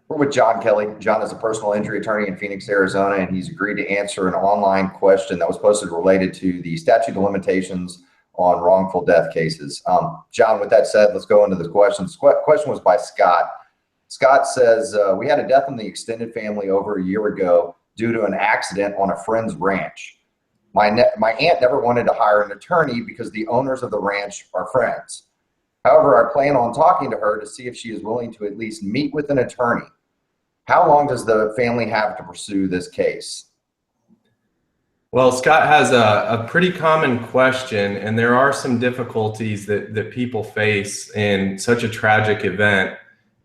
We're with John Kelly. John is a personal injury attorney in Phoenix, Arizona, and he's agreed to answer an online question that was posted related to the statute of limitations on wrongful death cases. John, with that said, let's go into the questions. Question was by Scott. Scott says, we had a death in the extended family over a year ago due to an accident on a friend's ranch. My aunt never wanted to hire an attorney because the owners of the ranch are friends. However, I plan on talking to her to see if she is willing to at least meet with an attorney. How long does the family have to pursue this case? Well, Scott has a pretty common question, and there are some difficulties that people face in such a tragic event,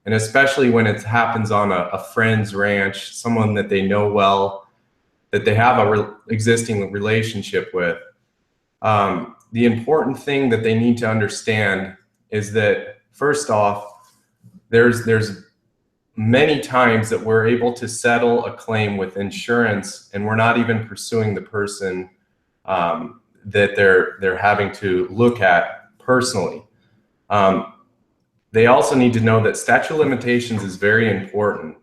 and especially when it happens on a friend's ranch, someone that they know well, that they have a existing relationship with. The important thing that they need to understand is that, first off, there's many times that we're able to settle a claim with insurance and we're not even pursuing the person that they're having to look at personally. They also need to know that statute of limitations is very important.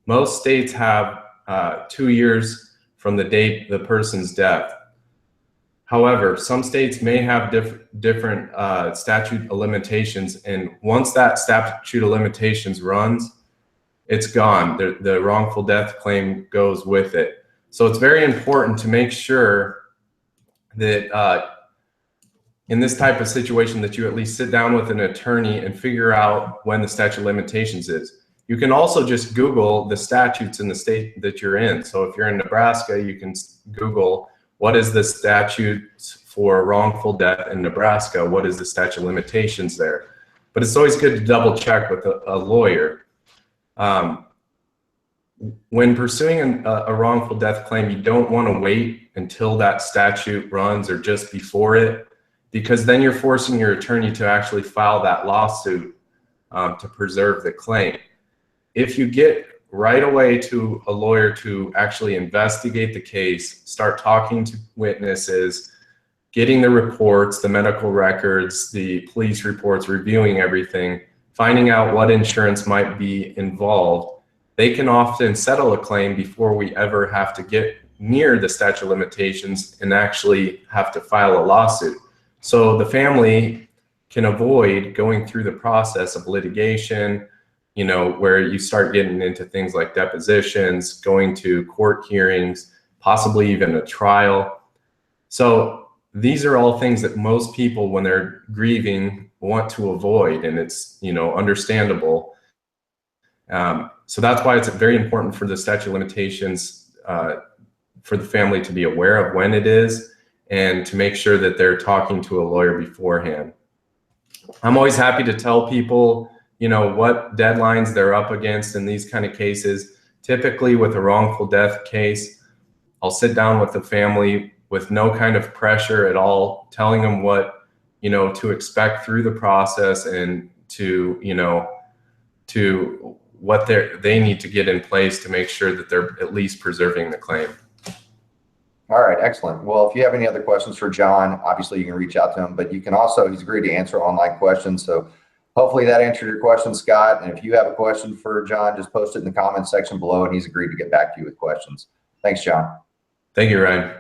Most states have 2 years from the date the person's death. However, some states may have different statute of limitations, and once that statute of limitations runs, it's gone. The wrongful death claim goes with it. So it's very important to make sure that in this type of situation that you at least sit down with an attorney and figure out when the statute of limitations is. You can also just Google the statutes in the state that you're in. So if you're in Nebraska, you can Google what is the statute for wrongful death in Nebraska? What is the statute of limitations there? But it's always good to double check with a lawyer. When pursuing a wrongful death claim, you don't want to wait until that statute runs or just before it, because then you're forcing your attorney to actually file that lawsuit to preserve the claim. If you get right away to a lawyer to actually investigate the case, start talking to witnesses, getting the reports, the medical records, the police reports, reviewing everything, finding out what insurance might be involved, they can often settle a claim before we ever have to get near the statute of limitations and actually have to file a lawsuit. So the family can avoid going through the process of litigation, you know, where you start getting into things like depositions, going to court hearings, possibly even a trial. So these are all things that most people, when they're grieving, want to avoid, and it's, you know, understandable. So that's why it's very important for the statute of limitations for the family to be aware of when it is and to make sure that they're talking to a lawyer beforehand. I'm always happy to tell people, you know, what deadlines they're up against in these kind of cases. Typically with a wrongful death case, I'll sit down with the family with no kind of pressure at all, telling them what, you know, to expect through the process and to, you know, to what they need to get in place to make sure that they're at least preserving the claim. All right, excellent. Well, if you have any other questions for John, obviously you can reach out to him, but you can also, he's agreed to answer online questions. So hopefully that answered your question, Scott. And if you have a question for John, just post it in the comments section below and he's agreed to get back to you with questions. Thanks, John. Thank you, Ryan.